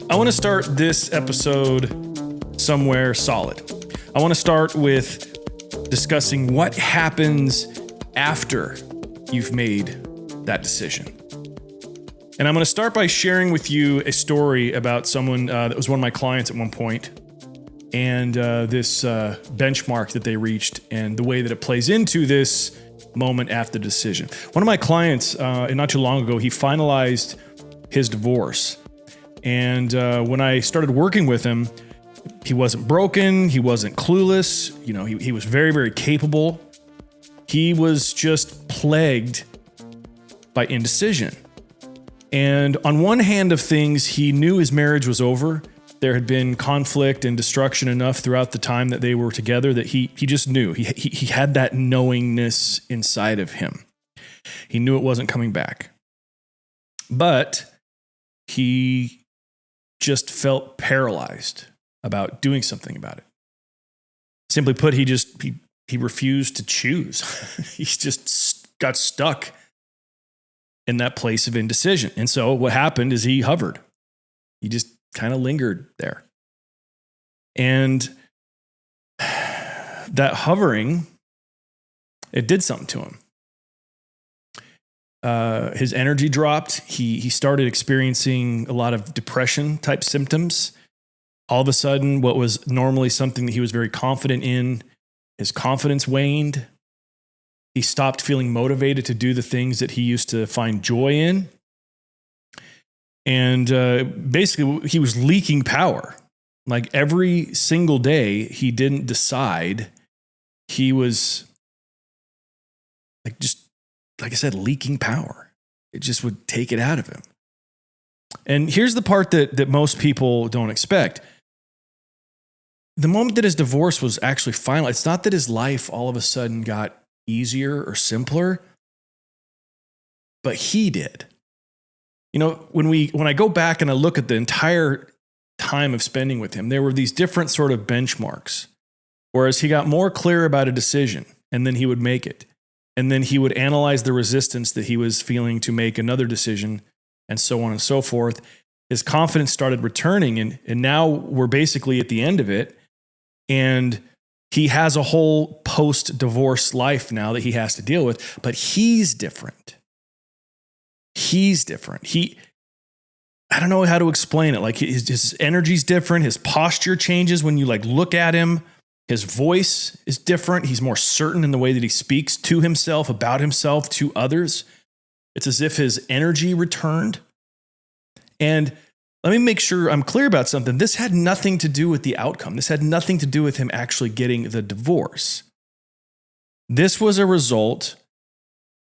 I want to start this episode somewhere solid. I want to start with discussing what happens after you've made that decision. And I'm going to start by sharing with you a story about someone that was one of my clients at one point, and this benchmark that they reached and the way that it plays into this moment after the decision. One of my clients, not too long ago, he finalized his divorce. And when I started working with him, he wasn't broken. He wasn't clueless. You know, he was very, very capable. He was just plagued by indecision. And on one hand of things, he knew his marriage was over. There had been conflict and destruction enough throughout the time that they were together that he just knew. He had that knowingness inside of him. He knew it wasn't coming back. But he just felt paralyzed about doing something about it. Simply put, he refused to choose. He just got stuck in that place of indecision. And so what happened is he hovered. He just kind of lingered there. And that hovering, it did something to him. His energy dropped. He started experiencing a lot of depression type symptoms. All of a sudden, what was normally something that he was very confident in, his confidence waned. He stopped feeling motivated to do the things that he used to find joy in. And basically, he was leaking power. Like every single day, he didn't decide. He was like I said, leaking power. It just would take it out of him. And here's the part that most people don't expect. The moment that his divorce was actually final, it's not that his life all of a sudden got easier or simpler, but he did. You know, when I go back and I look at the entire time of spending with him, there were these different sort of benchmarks. Whereas he got more clear about a decision, and then he would make it. And then he would analyze the resistance that he was feeling to make another decision, and so on and so forth. His confidence started returning, and now we're basically at the end of it. And he has a whole post-divorce life now that he has to deal with, but he's different. He's different. I don't know how to explain it. Like his energy's different. His posture changes when you look at him. His voice is different. He's more certain in the way that he speaks to himself, about himself, to others. It's as if his energy returned. And let me make sure I'm clear about something. This had nothing to do with the outcome. This had nothing to do with him actually getting the divorce. This was a result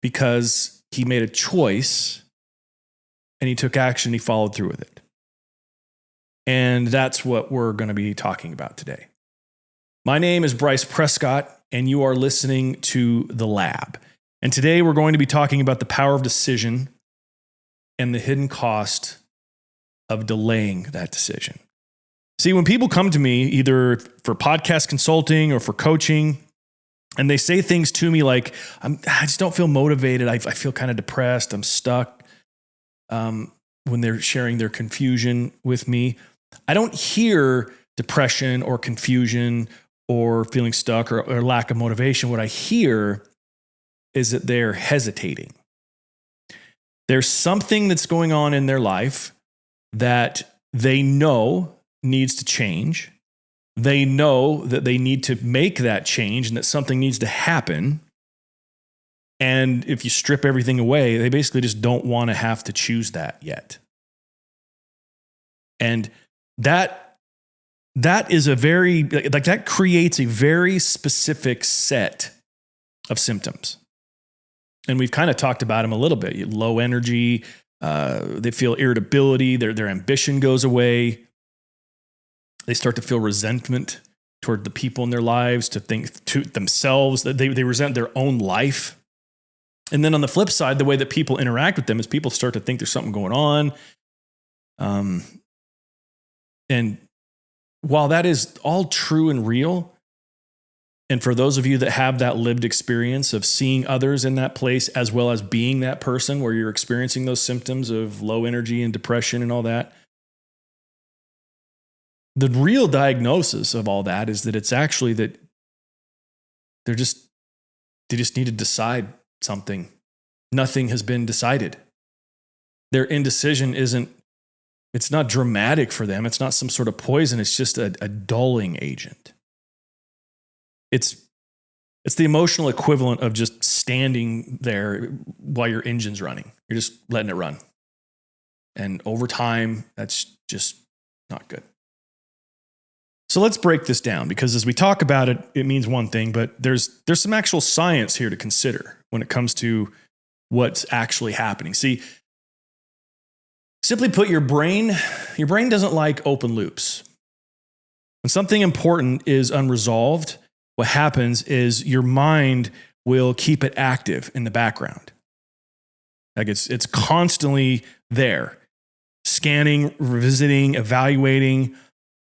because he made a choice and he took action. He followed through with it. And that's what we're going to be talking about today. My name is Bryce Prescott, and you are listening to The Lab. And today we're going to be talking about the power of decision and the hidden cost of delaying that decision. See, when people come to me, either for podcast consulting or for coaching, and they say things to me like, I just don't feel motivated. I feel kind of depressed. I'm stuck. When they're sharing their confusion with me, I don't hear depression or confusion or feeling stuck or lack of motivation. What I hear is that they're hesitating. There's something that's going on in their life that they know needs to change. They know that they need to make that change and that something needs to happen. And if you strip everything away, they basically just don't want to have to choose that yet. And that is that creates a very specific set of symptoms. And we've kind of talked about them a little bit. Low energy, they feel irritability, their ambition goes away. They start to feel resentment toward the people in their lives, to think to themselves that they resent their own life. And then on the flip side, the way that people interact with them is people start to think there's something going on. And while that is all true and real, and for those of you that have that lived experience of seeing others in that place, as well as being that person where you're experiencing those symptoms of low energy and depression and all that, The real diagnosis of all that is that it's actually that they just need to decide something. Nothing has been decided. Their indecision it's not dramatic for them. It's not some sort of poison. It's just a dulling agent. It's the emotional equivalent of just standing there while your engine's running. You're just letting it run. And over time, that's just not good. So let's break this down, because as we talk about it, it means one thing, but there's some actual science here to consider when it comes to what's actually happening. See, simply put, your brain doesn't like open loops. When something important is unresolved, what happens is your mind will keep it active in the background. Like it's constantly there, scanning, revisiting, evaluating,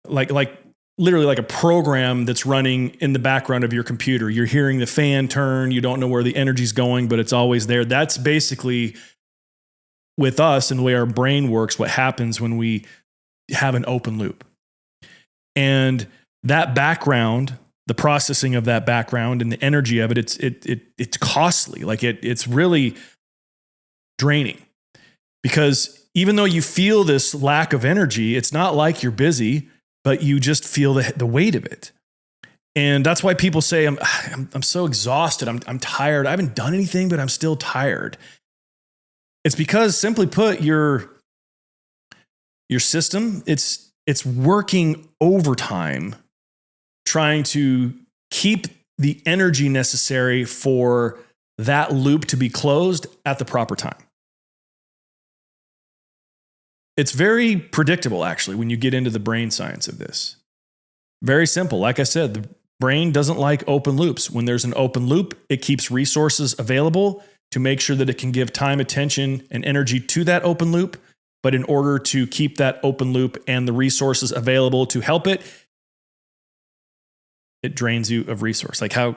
like literally like a program that's running in the background of your computer. You're hearing the fan turn. You don't know where the energy's going, but it's always there. That's basically, with us and the way our brain works, what happens when we have an open loop. And that background, the processing of that background and the energy of it, it's costly. Like it's really draining, because even though you feel this lack of energy, it's not like you're busy, but you just feel the weight of it. And that's why people say, I'm so exhausted. I'm tired. I haven't done anything, but I'm still tired. It's because, simply put, your system, it's working overtime, trying to keep the energy necessary for that loop to be closed at the proper time. It's very predictable, actually, when you get into the brain science of this. Very simple. Like I said, the brain doesn't like open loops. When there's an open loop, it keeps resources available to make sure that it can give time, attention, and energy to that open loop. But in order to keep that open loop and the resources available to help it, it drains you of resource. Like how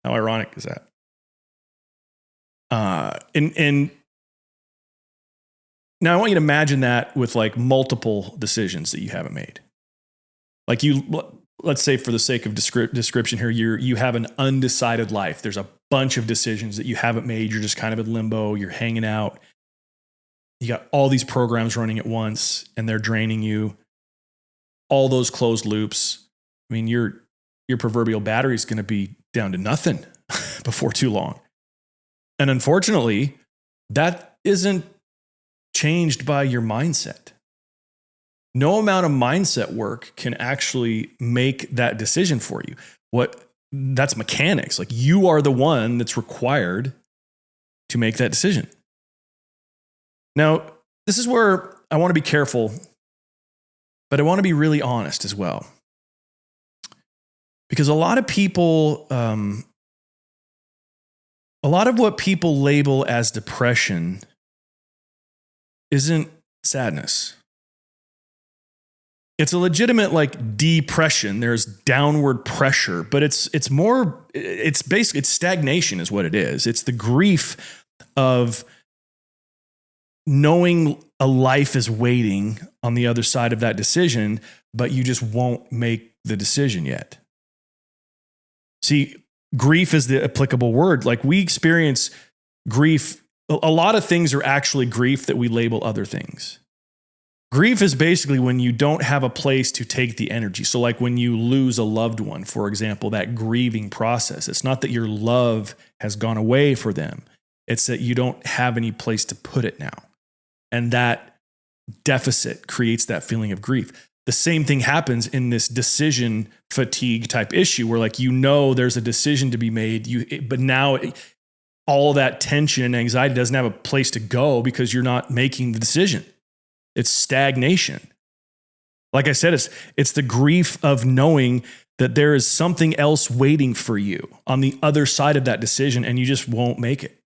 ironic is that? And now I want you to imagine that with like multiple decisions that you haven't made. Like let's say, for the sake of description here, you have an undecided life. There's a bunch of decisions that you haven't made. You're just kind of in limbo. You're hanging out. You got all these programs running at once, and they're draining you. All those closed loops. I mean, your proverbial battery is going to be down to nothing before too long. And unfortunately, that isn't changed by your mindset. No amount of mindset work can actually make that decision for you. That's mechanics. Like, you are the one that's required to make that decision. Now, this is where I want to be careful, but I want to be really honest as well. Because a lot of people, a lot of what people label as depression isn't sadness. It's a legitimate like depression. There's downward pressure, but it's basically stagnation is what it is. It's the grief of knowing a life is waiting on the other side of that decision, but you just won't make the decision yet. See, grief is the applicable word. Like, we experience grief. A lot of things are actually grief that we label other things. Grief is basically when you don't have a place to take the energy. So like when you lose a loved one, for example, that grieving process, it's not that your love has gone away for them. It's that you don't have any place to put it now. And that deficit creates that feeling of grief. The same thing happens in this decision fatigue type issue where, like, there's a decision to be made, but now all that tension and anxiety doesn't have a place to go because you're not making the decision. It's stagnation. Like I said, it's the grief of knowing that there is something else waiting for you on the other side of that decision, and you just won't make it.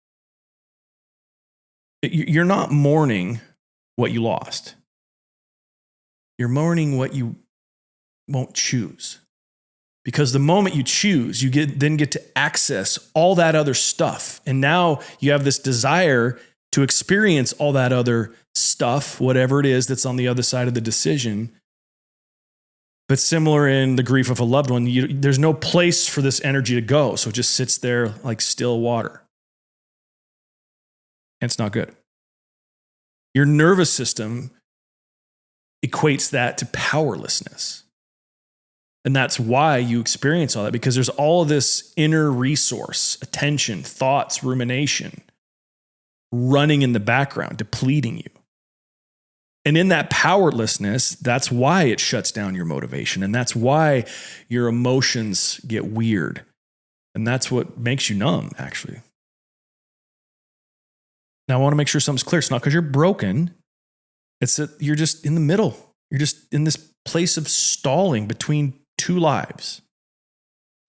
You're not mourning what you lost. You're mourning what you won't choose. Because the moment you choose, you then get to access all that other stuff. And now you have this desire to experience all that other stuff, whatever it is that's on the other side of the decision. But similar in the grief of a loved one, there's no place for this energy to go. So it just sits there like still water. And it's not good. Your nervous system equates that to powerlessness. And that's why you experience all that, because there's all of this inner resource, attention, thoughts, rumination running in the background, depleting you. And in that powerlessness, that's why it shuts down your motivation. And that's why your emotions get weird. And that's what makes you numb, actually. Now, I want to make sure something's clear. It's not because you're broken. It's that you're just in the middle. You're just in this place of stalling between two lives.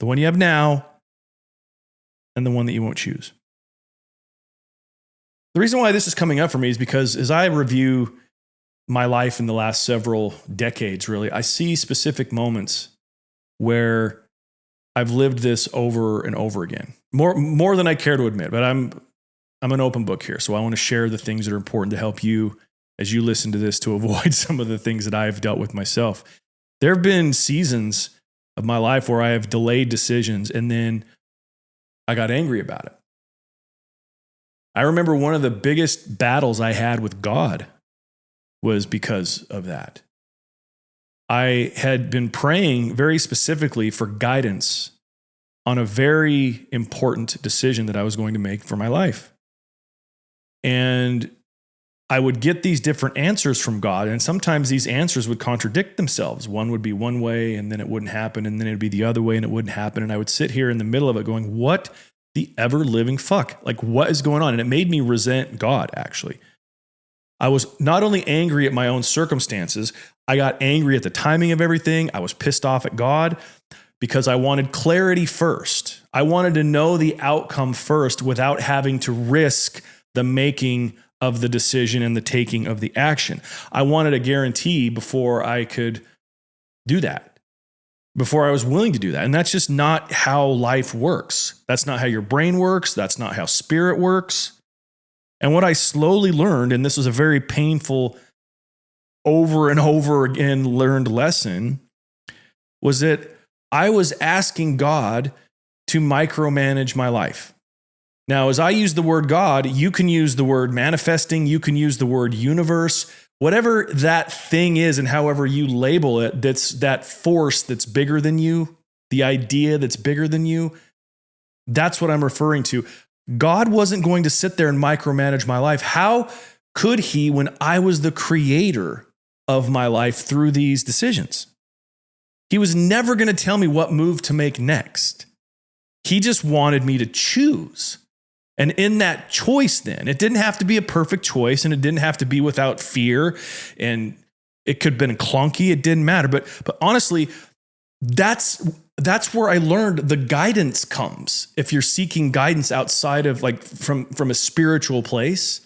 The one you have now and the one that you won't choose. The reason why this is coming up for me is because as I review my life in the last several decades, really, I see specific moments where I've lived this over and over again. More than I care to admit, but I'm an open book here. So I want to share the things that are important to help you as you listen to this to avoid some of the things that I've dealt with myself. There have been seasons of my life where I have delayed decisions and then I got angry about it. I remember one of the biggest battles I had with God was because of that. I had been praying very specifically for guidance on a very important decision that I was going to make for my life. And I would get these different answers from God, and sometimes these answers would contradict themselves. One would be one way, and then it wouldn't happen, and then it'd be the other way, and it wouldn't happen. And I would sit here in the middle of it going, what the ever-living fuck? Like, what is going on? And it made me resent God, actually. I was not only angry at my own circumstances, I got angry at the timing of everything. I was pissed off at God because I wanted clarity first. I wanted to know the outcome first without having to risk the making of the decision and the taking of the action. I wanted a guarantee before I could do that, before I was willing to do that. And that's just not how life works. That's not how your brain works. That's not how spirit works. And what I slowly learned, and this was a very painful, over and over again learned lesson, was that I was asking God to micromanage my life. Now, as I use the word God, you can use the word manifesting, you can use the word universe, whatever that thing is and however you label it, that's that force that's bigger than you, the idea that's bigger than you, that's what I'm referring to. God wasn't going to sit there and micromanage my life. How could he when I was the creator of my life through these decisions? He was never going to tell me what move to make next. He just wanted me to choose. And in that choice then, it didn't have to be a perfect choice and it didn't have to be without fear and it could have been clunky. It didn't matter. But honestly, that's where I learned the guidance comes. If you're seeking guidance outside of like from a spiritual place,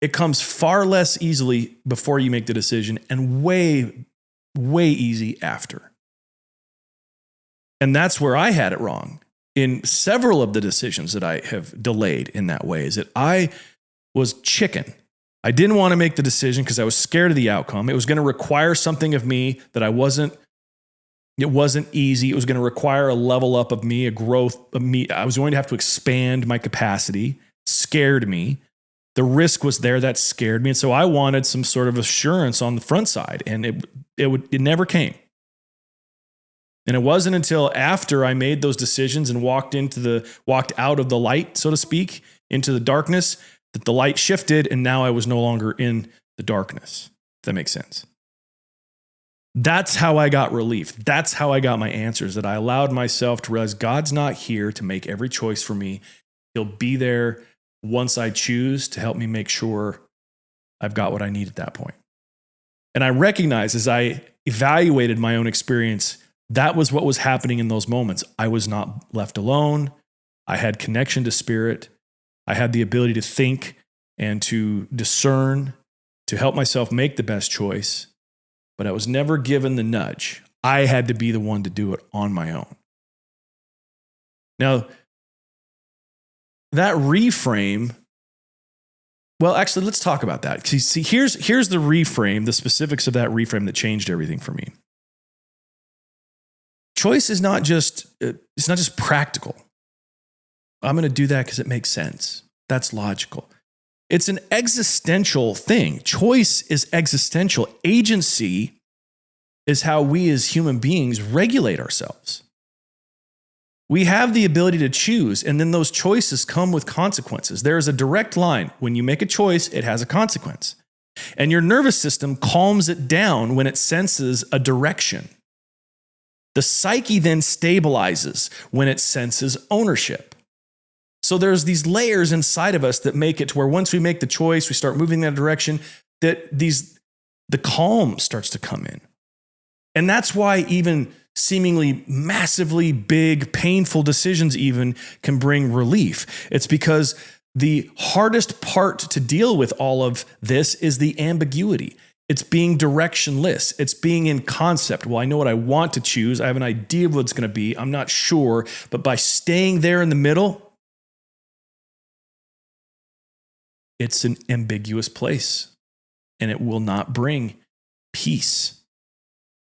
it comes far less easily before you make the decision and way, way easy after. And that's where I had it wrong in several of the decisions that I have delayed in that way, is that I was chicken. I didn't want to make the decision because I was scared of the outcome. It was going to require something of me that it wasn't easy. It was going to require a level up of me, a growth of me. I was going to have to expand my capacity. It scared me. The risk was there. That scared me. And so I wanted some sort of assurance on the front side, and it never came. And it wasn't until after I made those decisions and walked out of the light, so to speak, into the darkness, that the light shifted, and now I was no longer in the darkness. If that makes sense. That's how I got relief. That's how I got my answers, that I allowed myself to realize God's not here to make every choice for me. He'll be there once I choose to help me make sure I've got what I need at that point. And I recognized as I evaluated my own experience, that was what was happening in those moments. I was not left alone. I had connection to spirit. I had the ability to think and to discern, to help myself make the best choice. But I was never given the nudge. I had to be the one to do it on my own. Now, that reframe Well, actually, let's talk about that. See, here's the reframe, the specifics of that reframe that changed everything for me. Choice is not just practical. I'm going to do that because it makes sense. That's logical. It's an existential thing. Choice is existential. Agency is how we as human beings regulate ourselves. We have the ability to choose, and then those choices come with consequences. There is a direct line. When you make a choice, it has a consequence. And your nervous system calms it down when it senses a direction. The psyche then stabilizes when it senses ownership. So there's these layers inside of us that make it to where once we make the choice, we start moving in that direction, that the calm starts to come in. And that's why even seemingly massively big, painful decisions even can bring relief. It's because the hardest part to deal with all of this is the ambiguity. It's being directionless. It's being in concept. Well, I know what I want to choose. I have an idea of what it's going to be. I'm not sure. But by staying there in the middle, it's an ambiguous place, and it will not bring peace.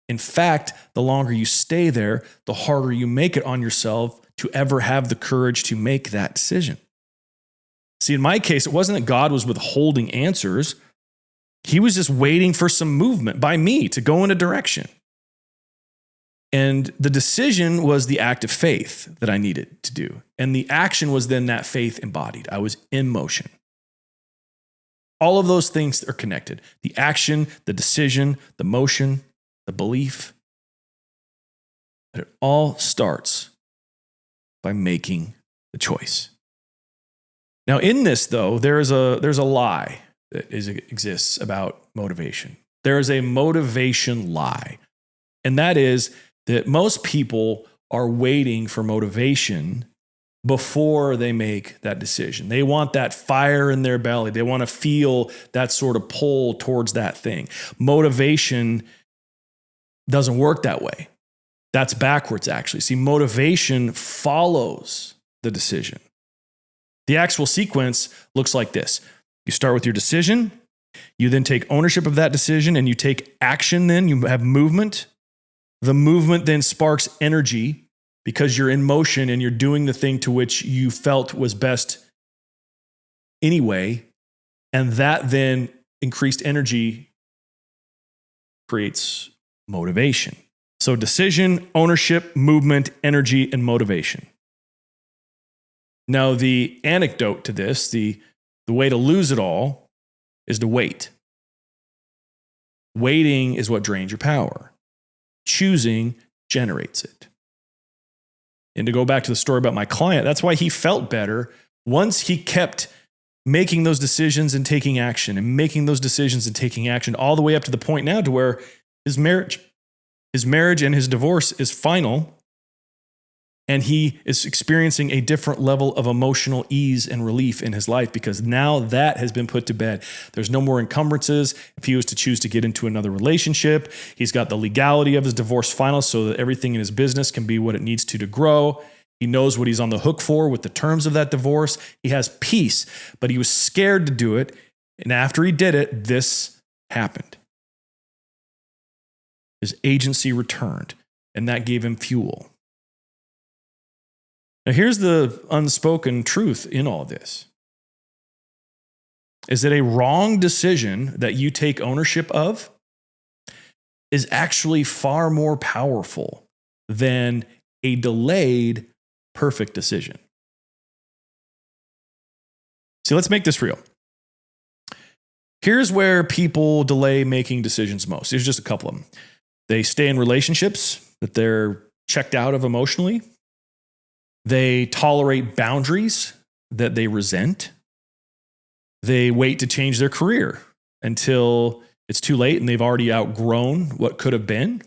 In fact, the longer you stay there, the harder you make it on yourself to ever have the courage to make that decision. See, in my case, it wasn't that God was withholding answers. He was just waiting for some movement by me to go in a direction. And the decision was the act of faith that I needed to do. And the action was then that faith embodied. I was in motion. All of those things are connected. The action, the decision, the motion, the belief. But it all starts by making the choice. Now, in this, though, there's a lie that exists about motivation. There is a motivation lie. And that is that most people are waiting for motivation before they make that decision. They want that fire in their belly. They want to feel that sort of pull towards that thing. Motivation doesn't work that way. That's backwards, actually. See, motivation follows the decision. The actual sequence looks like this. You start with your decision. You then take ownership of that decision and you take action then. You have movement. The movement then sparks energy because you're in motion and you're doing the thing to which you felt was best anyway. And that then increased energy creates motivation. So decision, ownership, movement, energy, and motivation. Now, the anecdote to this, the way to lose it all is to wait. Waiting is what drains your power. Choosing generates it. And to go back to the story about my client, that's why he felt better once he kept making those decisions and taking action and making those decisions and taking action all the way up to the point now to where his marriage and his divorce is final, and he is experiencing a different level of emotional ease and relief in his life because now that has been put to bed. There's no more encumbrances. If he was to choose to get into another relationship, he's got the legality of his divorce final so that everything in his business can be what it needs to grow. He knows what he's on the hook for with the terms of that divorce. He has peace, but he was scared to do it. And after he did it, this happened. His agency returned, and that gave him fuel. Now, here's the unspoken truth in all this, is that a wrong decision that you take ownership of is actually far more powerful than a delayed perfect decision. See, let's make this real. Here's where people delay making decisions most. There's just a couple of them. They stay in relationships that they're checked out of emotionally. They tolerate boundaries that they resent. They wait to change their career until it's too late and they've already outgrown what could have been.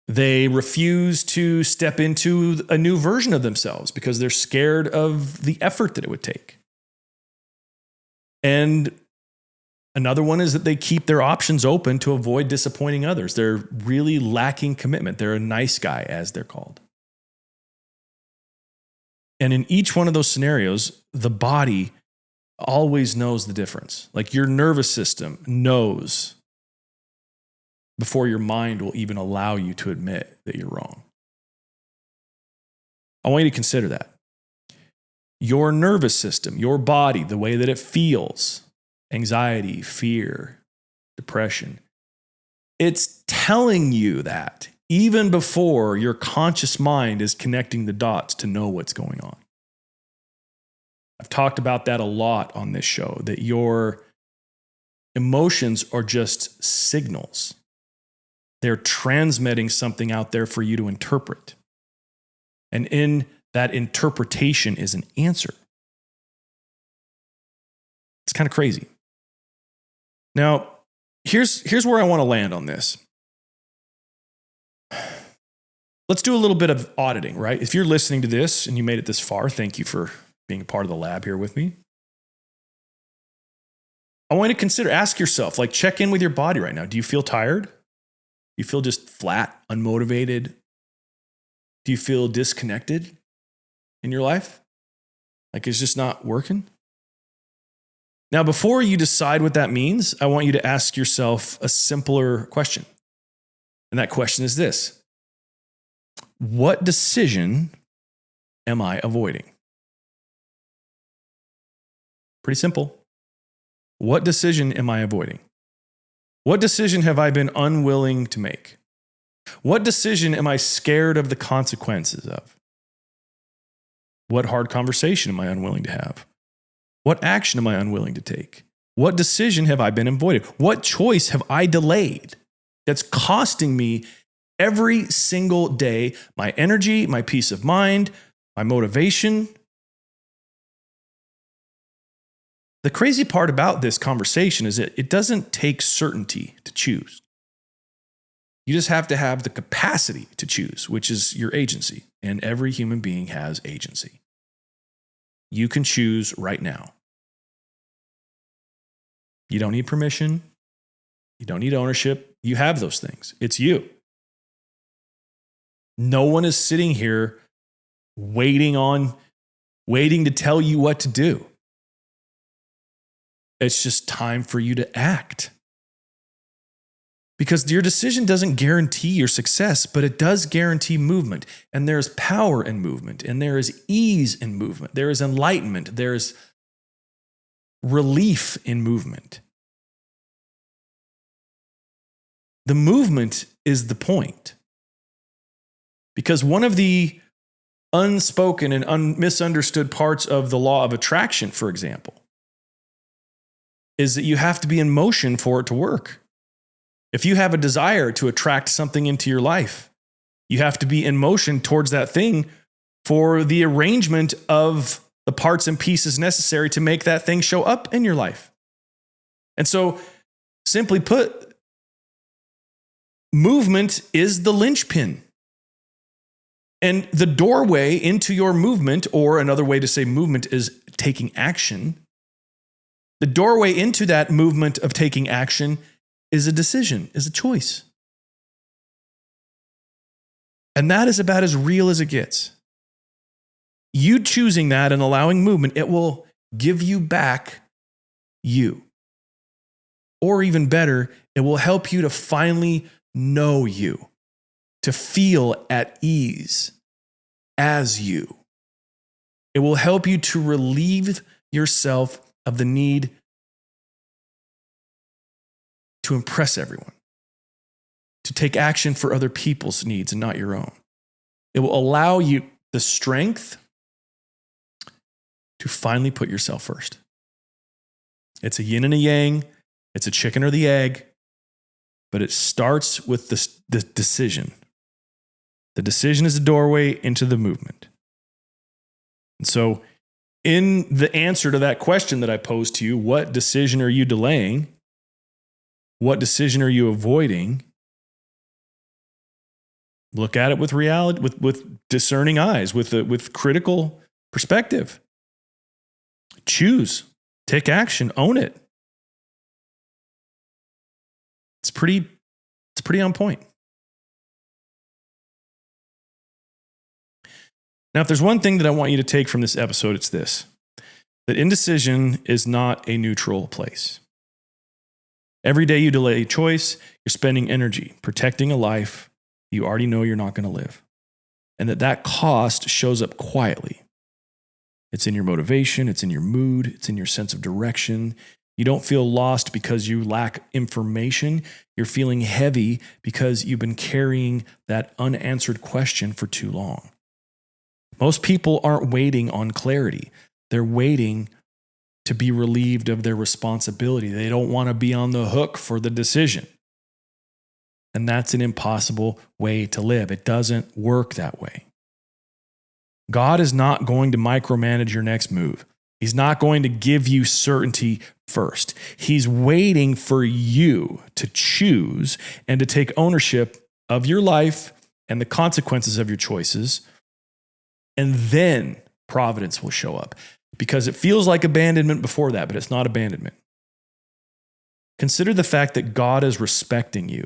They refuse to step into a new version of themselves because they're scared of the effort that it would take. And another one is that they keep their options open to avoid disappointing others. They're really lacking commitment. They're a nice guy, as they're called. And in each one of those scenarios, the body always knows the difference. Like your nervous system knows before your mind will even allow you to admit that you're wrong. I want you to consider that. Your nervous system, your body, the way that it feels, anxiety, fear, depression, it's telling you that even before your conscious mind is connecting the dots to know what's going on. I've talked about that a lot on this show, that your emotions are just signals. They're transmitting something out there for you to interpret. And in that interpretation is an answer. It's kind of crazy. Now, here's where I want to land on this. Let's do a little bit of auditing, right? If you're listening to this and you made it this far, thank you for being a part of the lab here with me. I want you to consider, ask yourself, like check in with your body right now. Do you feel tired? Do you feel just flat, unmotivated? Do you feel disconnected in your life? Like it's just not working? Now, before you decide what that means, I want you to ask yourself a simpler question. And that question is this: what decision am I avoiding? Pretty simple. What decision am I avoiding? What decision have I been unwilling to make? What decision am I scared of the consequences of? What hard conversation am I unwilling to have? What action am I unwilling to take? What decision have I been avoided? What choice have I delayed that's costing me every single day my energy, my peace of mind, my motivation? The crazy part about this conversation is that it doesn't take certainty to choose. You just have to have the capacity to choose, which is your agency. And every human being has agency. You can choose right now. You don't need permission. You don't need ownership. You have those things. It's you. No one is sitting here waiting to tell you what to do. It's just time for you to act. Because your decision doesn't guarantee your success, but it does guarantee movement. And there's power in movement, and there is ease in movement. There is enlightenment. There is relief in movement. The movement is the point. Because one of the unspoken and misunderstood parts of the law of attraction, for example, is that you have to be in motion for it to work. If you have a desire to attract something into your life, you have to be in motion towards that thing for the arrangement of the parts and pieces necessary to make that thing show up in your life. And so, simply put, movement is the linchpin. And the doorway into your movement, or another way to say movement is taking action. The doorway into that movement of taking action is a decision, is a choice. And that is about as real as it gets. You choosing that and allowing movement, it will give you back you. Or even better, it will help you to finally know you, to feel at ease as you. It will help you to relieve yourself of the need to impress everyone, to take action for other people's needs and not your own. It will allow you the strength to finally put yourself first. It's a yin and a yang. It's a chicken or the egg, but it starts with the decision. The decision is the doorway into the movement. And so in the answer to that question that I posed to you, what decision are you delaying? What decision are you avoiding? Look at it with reality, with discerning eyes, with critical perspective. Choose, take action, own it. It's pretty on point. Now, if there's one thing that I want you to take from this episode, it's this. that indecision is not a neutral place. Every day you delay choice, you're spending energy protecting a life you already know you're not going to live. And that cost shows up quietly. It's in your motivation, it's in your mood, it's in your sense of direction. You don't feel lost because you lack information. You're feeling heavy because you've been carrying that unanswered question for too long. Most people aren't waiting on clarity. They're waiting to be relieved of their responsibility. They don't want to be on the hook for the decision. And that's an impossible way to live. It doesn't work that way. God is not going to micromanage your next move. He's not going to give you certainty first. He's waiting for you to choose and to take ownership of your life and the consequences of your choices. And then providence will show up, because it feels like abandonment before that, but it's not abandonment. Consider the fact that God is respecting you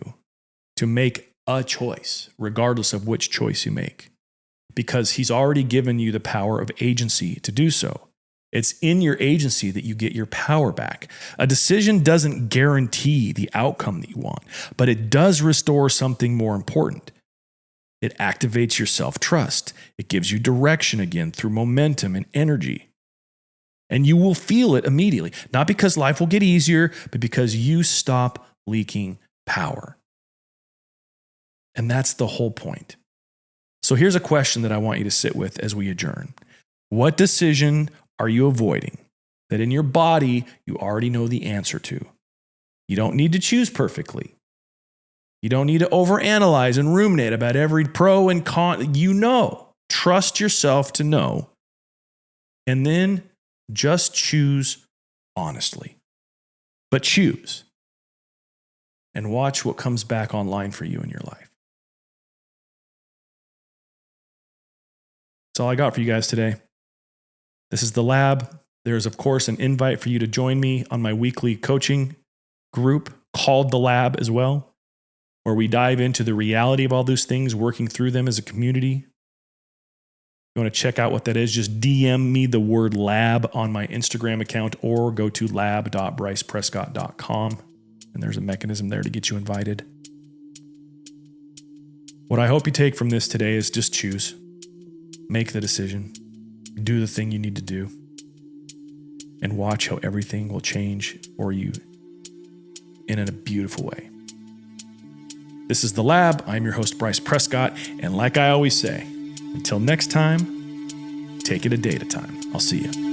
to make a choice, regardless of which choice you make, because he's already given you the power of agency to do so. It's in your agency that you get your power back. A decision doesn't guarantee the outcome that you want, but it does restore something more important. It activates your self-trust. It gives you direction again through momentum and energy. And you will feel it immediately, not because life will get easier, but because you stop leaking power. And that's the whole point. So here's a question that I want you to sit with as we adjourn. What decision are you avoiding that in your body you already know the answer to? You don't need to choose perfectly. You don't need to overanalyze and ruminate about every pro and con. You know. Trust yourself to know. And then just choose honestly. But choose. And watch what comes back online for you in your life. That's all I got for you guys today. This is The Lab. There's, of course, an invite for you to join me on my weekly coaching group called The Lab as well, where we dive into the reality of all those things, working through them as a community. If you want to check out what that is, just DM me the word lab on my Instagram account or go to lab.bryceprescott.com. And there's a mechanism there to get you invited. What I hope you take from this today is just choose. Make the decision. Do the thing you need to do. And watch how everything will change for you in a beautiful way. This is The Lab. I'm your host, Bryce Prescott. And like I always say, until next time, take it a day at a time. I'll see you.